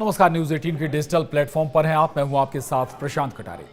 नमस्कार, न्यूज 18 के digital platform पर हैं आप। मैं हूं आपके साथ प्रशांत कटारे।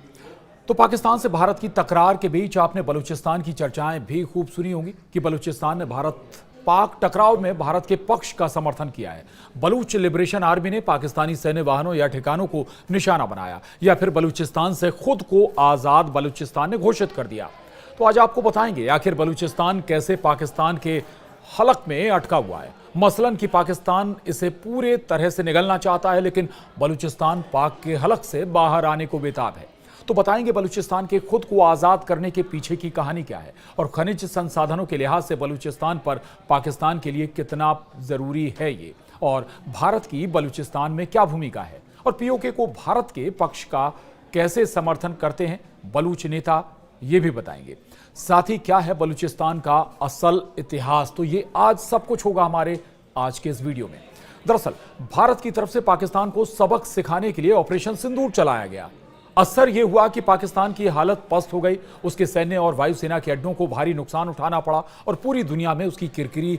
तो पाकिस्तान से भारत की तकरार के बीच आपने बलूचिस्तान की चर्चाएं भी खूब सुनी होंगी कि बलूचिस्तान ने भारत पाक टकराव में भारत के पक्ष का समर्थन किया है। बलूच लिबरेशन आर्मी ने पाकिस्तानी सैन्य वाहनों या ठिकानों को निशाना बनाया, या फिर बलूचिस्तान से खुद को आजाद बलूचिस्तान ने घोषित कर दिया। तो आज आपको बताएंगे आखिर बलूचिस्तान कैसे पाकिस्तान के हलक में अटका हुआ है। मसलन कि पाकिस्तान इसे पूरे तरह से निगलना चाहता है, लेकिन बलूचिस्तान पाक के हलक से बाहर आने को बेताब है। तो बताएंगे बलूचिस्तान के खुद को आजाद करने के पीछे की कहानी क्या है, और खनिज संसाधनों के लिहाज से बलूचिस्तान पर पाकिस्तान के लिए कितना जरूरी है ये, और भारत की बलूचिस्तान में क्या भूमिका है, और पीओके को भारत के पक्ष का कैसे समर्थन करते हैं बलूच नेता, ये भी बताएंगे। साथ ही क्या है बलूचिस्तान का असल इतिहास, तो ये आज सब कुछ होगा हमारे आज के इस वीडियो में। दरअसल भारत की तरफ से पाकिस्तान को सबक सिखाने के लिए ऑपरेशन सिंदूर चलाया गया। असर यह हुआ कि पाकिस्तान की हालत पस्त हो गई, उसके सैन्य और वायुसेना के अड्डों को भारी नुकसान उठाना पड़ा और पूरी दुनिया में उसकी किरकिरी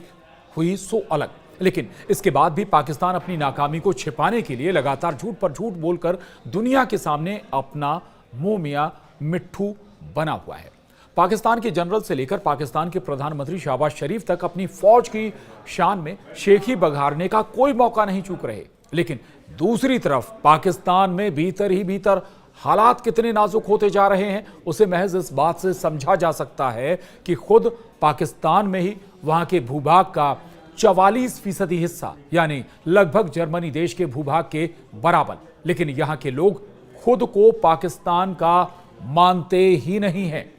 हुई सो अलग। लेकिन इसके बाद भी पाकिस्तान अपनी नाकामी को छिपाने के लिए लगातार झूठ पर झूठ बोलकर दुनिया के सामने अपना मुंह मियां मिट्ठू बना हुआ है। पाकिस्तान के जनरल से लेकर पाकिस्तान के प्रधानमंत्री शहबाज शरीफ तक अपनी फौज की शान में शेखी बघारने का कोई मौका नहीं चूक रहे। लेकिन दूसरी तरफ पाकिस्तान में भीतर ही भीतर हालात कितने नाजुक होते जा रहे हैं, उसे महज इस बात से समझा जा सकता है कि खुद पाकिस्तान में ही वहां के भूभाग का 44% हिस्सा, यानी लगभग जर्मनी देश के भूभाग के बराबर, लेकिन यहां के लोग खुद को पाकिस्तान का मानते ही नहीं हैं।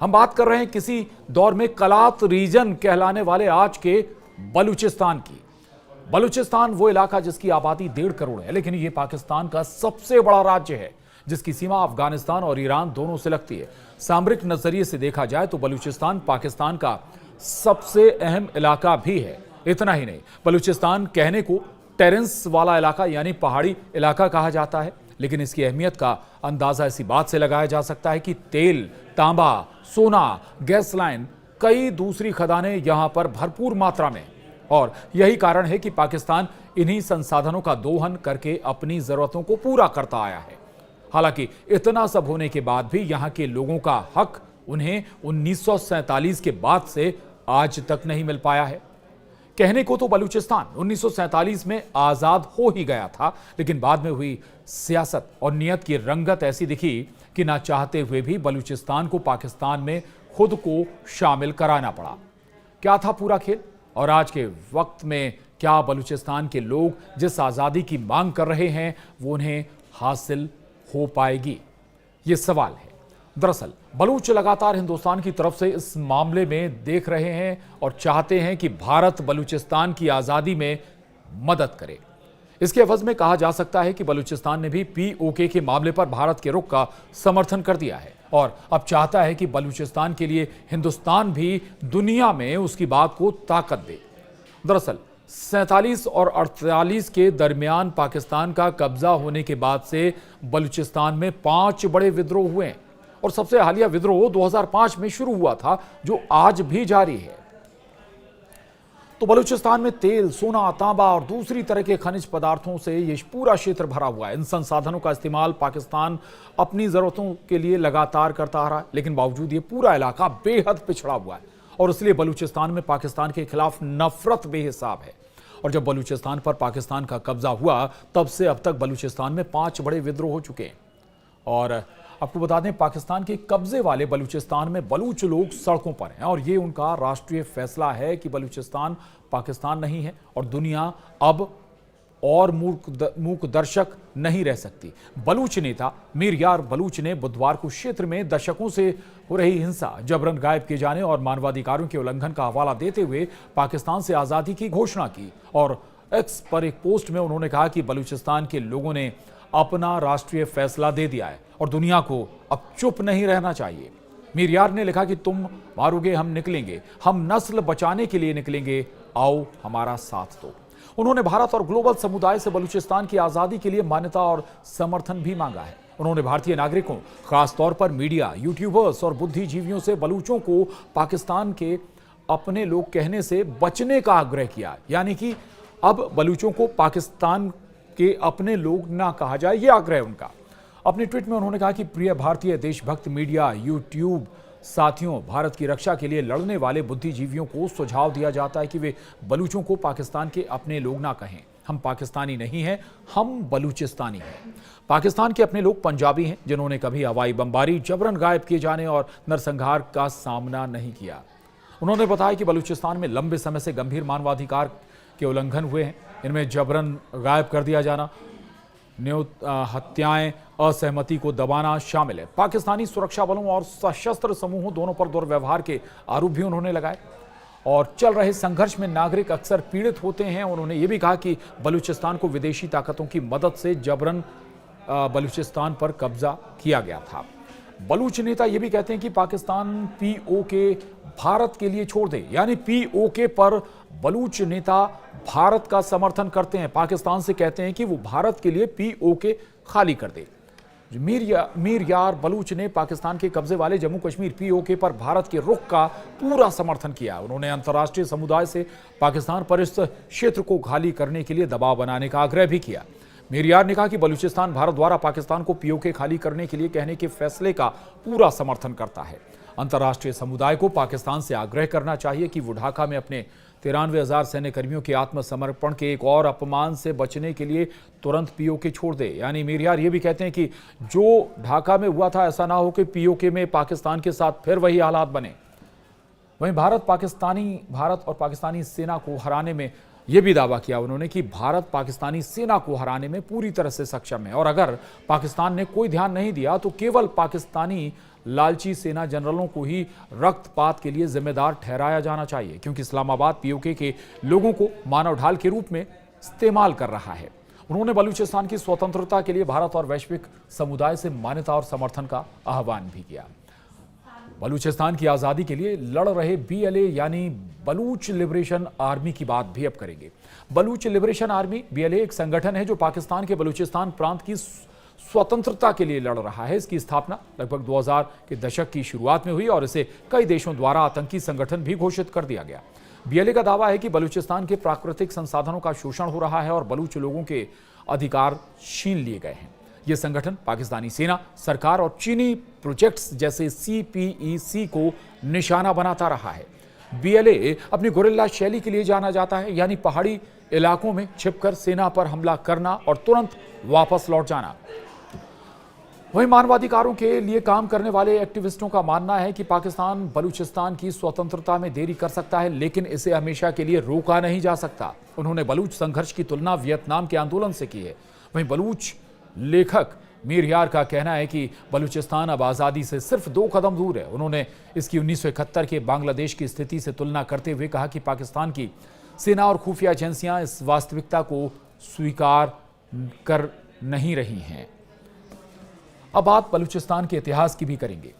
हम बात कर रहे हैं किसी दौर में कलात रीजन कहलाने वाले आज के बलूचिस्तान की। बलूचिस्तान वो इलाका जिसकी आबादी 1.5 करोड़ है, लेकिन यह पाकिस्तान का सबसे बड़ा राज्य है, जिसकी सीमा अफगानिस्तान और ईरान दोनों से लगती है। सामरिक नजरिए से देखा जाए तो बलूचिस्तान पाकिस्तान का सबसे अहम इलाका भी है। इतना ही नहीं, बलूचिस्तान कहने को टेरेंस वाला इलाका यानी पहाड़ी इलाका कहा जाता है, लेकिन इसकी अहमियत का अंदाजा इसी बात से लगाया जा सकता है कि तेल, तांबा, सोना, गैस लाइन, कई दूसरी खदानें यहां पर भरपूर मात्रा में, और यही कारण है कि पाकिस्तान इन्हीं संसाधनों का दोहन करके अपनी जरूरतों को पूरा करता आया है। हालांकि इतना सब होने के बाद भी यहां के लोगों का हक उन्हें 1947 के बाद से आज तक नहीं मिल पाया है। कहने को तो बलूचिस्तान 1947 में आजाद हो ही गया था, लेकिन बाद में हुई सियासत और नियत की रंगत ऐसी दिखी कि ना चाहते हुए भी बलूचिस्तान को पाकिस्तान में खुद को शामिल कराना पड़ा। क्या था पूरा खेल, और आज के वक्त में क्या बलूचिस्तान के लोग जिस आजादी की मांग कर रहे हैं वो उन्हें हासिल हो पाएगी, ये सवाल है। दरअसल बलूच लगातार हिंदुस्तान की तरफ से इस मामले में देख रहे हैं और चाहते हैं कि भारत बलूचिस्तान की आजादी में मदद करे। इसके एवज में कहा जा सकता है कि बलूचिस्तान ने भी पीओके के मामले पर भारत के रुख का समर्थन कर दिया है और अब चाहता है कि बलूचिस्तान के लिए हिंदुस्तान भी दुनिया में उसकी बात को ताकत दे। दरअसल 47 और 48 के दरमियान पाकिस्तान का कब्जा होने के बाद से बलूचिस्तान में 5 बड़े विद्रोह हुए हैं, और सबसे हालिया विद्रोह 2005 में शुरू हुआ था, जो आज भी जारी है। तो बलूचिस्तान में तेल, सोना, तांबा और दूसरी तरह के खनिज पदार्थों से ये पूरा क्षेत्र भरा हुआ है। इन संसाधनों का इस्तेमाल पाकिस्तान अपनी जरूरतों के लिए लगातार करता आ रहा है, लेकिन बावजूद ये पूरा इलाका बेहद पिछड़ा हुआ है, और इसलिए बलूचिस्तान में पाकिस्तान के खिलाफ नफरत बेहिसाब है। और जब बलूचिस्तान पर पाकिस्तान का कब्जा हुआ, तब से अब तक बलूचिस्तान में 5 बड़े विद्रोह हो चुके हैं। और आपको बता दें, पाकिस्तान के कब्जे वाले बलूचिस्तान में बलूच लोग सड़कों पर हैं, और ये उनका राष्ट्रीय फैसला है कि बलूचिस्तान पाकिस्तान नहीं है और दुनिया अब और मूक दर्शक नहीं रह सकती। बलूच नेता मीर यार बलूच ने बुधवार को क्षेत्र में दशकों से हो रही हिंसा, जबरन गायब किए जाने और मानवाधिकारों के उल्लंघन का हवाला देते हुए पाकिस्तान से आज़ादी की घोषणा की। और एक्स पर एक पोस्ट में उन्होंने कहा कि बलूचिस्तान के लोगों ने अपना राष्ट्रीय फैसला दे दिया है और दुनिया को अब चुप नहीं रहना चाहिए। मीर यार ने लिखा कि तुम मारोगे, हम निकलेंगे, हम नस्ल बचाने के लिए निकलेंगे, आओ हमारा साथ दो। उन्होंने भारत और ग्लोबल समुदाय से बलूचिस्तान की आजादी के लिए मान्यता और समर्थन भी मांगा है। उन्होंने भारतीय नागरिकों, खासतौर पर मीडिया, यूट्यूबर्स और बुद्धिजीवियों से बलूचों को पाकिस्तान के अपने लोग कहने से बचने का आग्रह किया, यानी कि अब बलूचों को पाकिस्तान के अपने लोग ना कहा जाए, ये आग्रह है उनका। अपने ट्वीट में उन्होंने कहा कि प्रिय भारतीय देशभक्त मीडिया, यूट्यूब साथियों, भारत की रक्षा के लिए लड़ने वाले बुद्धिजीवियों को सुझाव दिया जाता है कि वे बलूचों को पाकिस्तान के अपने लोग ना कहें। हम पाकिस्तानी नहीं हैं, हम बलूचिस्तानी हैं। पाकिस्तान के अपने लोग पंजाबी हैं, जिन्होंने कभी हवाई बमबारी, जबरन गायब किए जाने और नरसंहार का सामना नहीं किया। उन्होंने बताया कि बलूचिस्तान में लंबे समय से गंभीर मानवाधिकार के उल्लंघन हुए हैं। इनमें जबरन गायब कर दिया जाना, हत्याएं, असहमति को दबाना शामिल है। पाकिस्तानी सुरक्षा बलों और सशस्त्र समूहों दोनों पर दुर्व्यवहार के आरोप भी उन्होंने लगाए। और चल रहे संघर्ष में नागरिक अक्सर पीड़ित होते हैं। उन्होंने ये भी कहा कि बलूचिस्तान को विदेशी ताकतों की मदद से जबरन बलूचिस्तान पर कब्जा किया गया था। बलूच नेता ये भी कहते हैं कि पाकिस्तान पीओके भारत के लिए छोड़ दे, यानी पीओके पर बलूच नेता भारत का समर्थन करते हैं, पाकिस्तान से कहते हैं कि वो भारत के लिए पीओके खाली कर दे। मीर यार बलूच ने पाकिस्तान के कब्जे वाले जम्मू कश्मीर पीओके पर भारत के रुख का पूरा समर्थन किया। उन्होंने अंतर्राष्ट्रीय समुदाय से पाकिस्तान पर इस क्षेत्र को खाली करने के लिए दबाव बनाने का आग्रह भी किया। मीर यार ने कहा कि बलूचिस्तान भारत द्वारा पाकिस्तान को पीओके खाली करने के लिए कहने के फैसले का पूरा समर्थन करता है। अंतर्राष्ट्रीय समुदाय को पाकिस्तान से आग्रह करना चाहिए कि वो ढाका में अपने 93,000 सैन्य कर्मियों के आत्मसमर्पण के एक और अपमान से बचने के लिए तुरंत पीओके छोड़ दे। यानी मीर यार ये भी कहते हैं कि जो ढाका में हुआ था, ऐसा ना हो कि पीओके में पाकिस्तान के साथ फिर वही हालात बने। वहीं भारत और पाकिस्तानी सेना को हराने में यह भी दावा किया उन्होंने कि भारत पाकिस्तानी सेना को हराने में पूरी तरह से सक्षम है और अगर पाकिस्तान ने कोई ध्यान नहीं दिया तो केवल पाकिस्तानी लालची सेना जनरलों को ही रक्तपात के लिए जिम्मेदार ठहराया जाना चाहिए, क्योंकि इस्लामाबाद पीओके के लोगों को मानव ढाल के रूप में इस्तेमाल कर रहा है। उन्होंने बलूचिस्तान की स्वतंत्रता के लिए भारत और वैश्विक समुदाय से मान्यता और समर्थन का आह्वान भी किया। बलूचिस्तान की आज़ादी के लिए लड़ रहे बीएलए यानी बलूच लिबरेशन आर्मी की बात भी अब करेंगे। बलूच लिबरेशन आर्मी बीएलए एक संगठन है जो पाकिस्तान के बलूचिस्तान प्रांत की स्वतंत्रता के लिए लड़ रहा है। इसकी स्थापना लगभग 2000 के दशक की शुरुआत में हुई और इसे कई देशों द्वारा आतंकी संगठन भी घोषित कर दिया गया। बीएलए का दावा है कि बलूचिस्तान के प्राकृतिक संसाधनों का शोषण हो रहा है और बलूच लोगों के अधिकार छीन लिए गए हैं। यह संगठन पाकिस्तानी सेना, सरकार और चीनी प्रोजेक्ट्स जैसे CPEC को निशाना बनाता रहा है। बीएलए अपनी गुरिल्ला शैली के लिए जाना जाता है, यानी पहाड़ी इलाकों में छिपकर सेना पर हमला करना और तुरंत वापस लौट जाना। वहीं मानवाधिकारों के लिए काम करने वाले एक्टिविस्टों का मानना है कि पाकिस्तान बलूचिस्तान की स्वतंत्रता में देरी कर सकता है, लेकिन इसे हमेशा के लिए रोका नहीं जा सकता। उन्होंने बलूच संघर्ष की तुलना वियतनाम के आंदोलन से की है। वहीं बलूच लेखक मीर यार का कहना है कि बलूचिस्तान अब आज़ादी से सिर्फ 2 कदम दूर है। उन्होंने इसकी 1971 के बांग्लादेश की स्थिति से तुलना करते हुए कहा कि पाकिस्तान की सेना और खुफिया एजेंसियां इस वास्तविकता को स्वीकार कर नहीं रही हैं। अब बात बलूचिस्तान के इतिहास की भी करेंगे।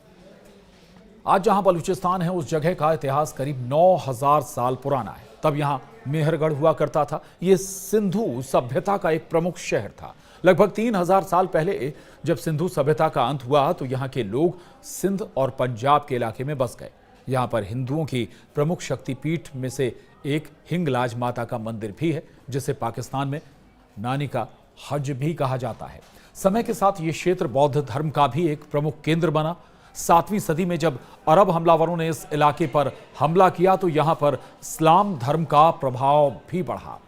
आज जहां बलूचिस्तान है उस जगह का इतिहास करीब 9000 साल पुराना है। तब यहां मेहरगढ़ हुआ करता था। यह सिंधु सभ्यता का एक प्रमुख शहर था। लगभग 3000 साल पहले जब सिंधु सभ्यता का अंत हुआ तो यहाँ के लोग सिंध और पंजाब के इलाके में बस गए। यहाँ पर हिंदुओं की प्रमुख शक्तिपीठ में से एक हिंगलाज माता का मंदिर भी है, जिसे पाकिस्तान में नानी का हज भी कहा जाता है। समय के साथ ये क्षेत्र बौद्ध धर्म का भी एक प्रमुख केंद्र बना। 7वीं सदी में जब अरब हमलावरों ने इस इलाके पर हमला किया तो यहाँ पर इस्लाम धर्म का प्रभाव भी बढ़ा।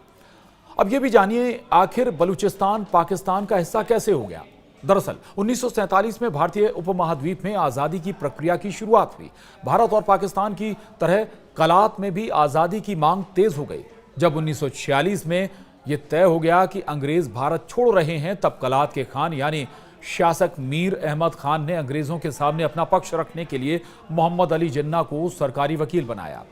अब ये भी जानिए आखिर बलूचिस्तान पाकिस्तान का हिस्सा कैसे हो गया। दरअसल 1947 में भारतीय उपमहाद्वीप में आज़ादी की प्रक्रिया की शुरुआत हुई। भारत और पाकिस्तान की तरह कलात में भी आज़ादी की मांग तेज हो गई। जब 1946 में यह तय हो गया कि अंग्रेज भारत छोड़ रहे हैं, तब कलात के खान यानी शासक मीर अहमद खान ने अंग्रेजों के सामने अपना पक्ष रखने के लिए मोहम्मद अली जिन्ना को सरकारी वकील बनाया।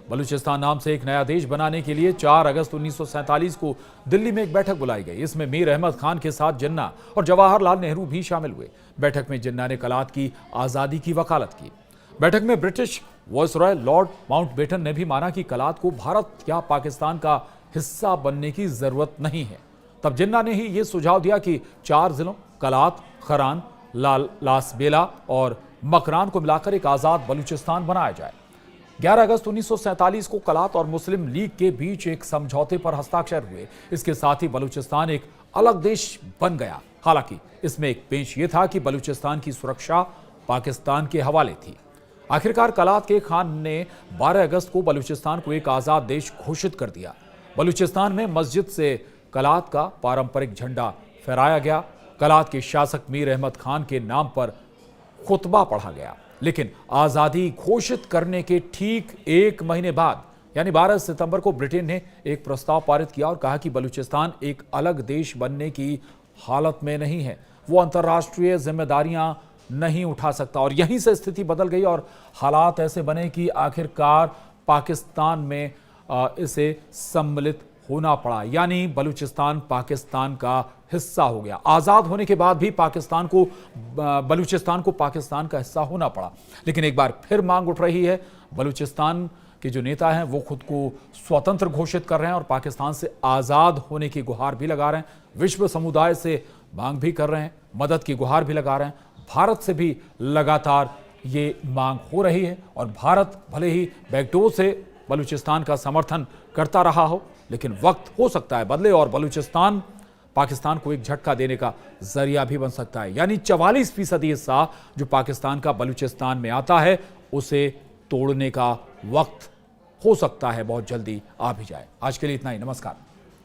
बलूचिस्तान नाम से एक नया देश बनाने के लिए 4 अगस्त 1947 को दिल्ली में एक बैठक बुलाई गई। इसमें मीर अहमद खान के साथ जिन्ना और जवाहरलाल नेहरू भी शामिल हुए। बैठक में जिन्ना ने कलात की आज़ादी की वकालत की। बैठक में ब्रिटिश वायसरॉय लॉर्ड माउंटबेटन ने भी माना कि कलात को भारत या पाकिस्तान का हिस्सा बनने की जरूरत नहीं है। तब जिन्ना ने ही यह सुझाव दिया कि 4 जिलों कलात, खरान, लासबेला और मकरान को मिलाकर एक आज़ाद बलूचिस्तान बनाया जाए। 11 अगस्त 1947 को कलात और मुस्लिम लीग के बीच एक समझौते पर हस्ताक्षर हुए। इसके साथ ही बलूचिस्तान एक अलग देश बन गया। हालांकि इसमें एक पेंच ये था कि बलूचिस्तान की सुरक्षा पाकिस्तान के हवाले थी। आखिरकार कलात के खान ने 12 अगस्त को बलूचिस्तान को एक आजाद देश घोषित कर दिया। बलूचिस्तान में मस्जिद से कलात का पारंपरिक झंडा फहराया गया। कलात के शासक मीर अहमद खान के नाम पर खुतबा पढ़ा गया। लेकिन आजादी घोषित करने के ठीक एक महीने बाद यानी 12 सितंबर को ब्रिटेन ने एक प्रस्ताव पारित किया और कहा कि बलूचिस्तान एक अलग देश बनने की हालत में नहीं है, वो अंतर्राष्ट्रीय जिम्मेदारियां नहीं उठा सकता। और यहीं से स्थिति बदल गई और हालात ऐसे बने कि आखिरकार पाकिस्तान में इसे सम्मिलित होना पड़ा, यानी बलूचिस्तान पाकिस्तान का हिस्सा हो गया। आजाद होने के बाद भी बलूचिस्तान को पाकिस्तान का हिस्सा होना पड़ा। लेकिन एक बार फिर मांग उठ रही है। बलूचिस्तान के जो नेता हैं वो खुद को स्वतंत्र घोषित कर रहे हैं और पाकिस्तान से आजाद होने की गुहार भी लगा रहे हैं। विश्व समुदाय से मांग भी कर रहे हैं, मदद की गुहार भी लगा रहे हैं। भारत से भी लगातार ये मांग हो रही है और भारत भले ही बैकडोर से बलूचिस्तान का समर्थन करता रहा हो, लेकिन वक्त हो सकता है बदले और बलूचिस्तान पाकिस्तान को एक झटका देने का जरिया भी बन सकता है। यानी 44% हिस्सा जो पाकिस्तान का बलूचिस्तान में आता है उसे तोड़ने का वक्त हो सकता है बहुत जल्दी आ भी जाए। आज के लिए इतना ही। नमस्कार।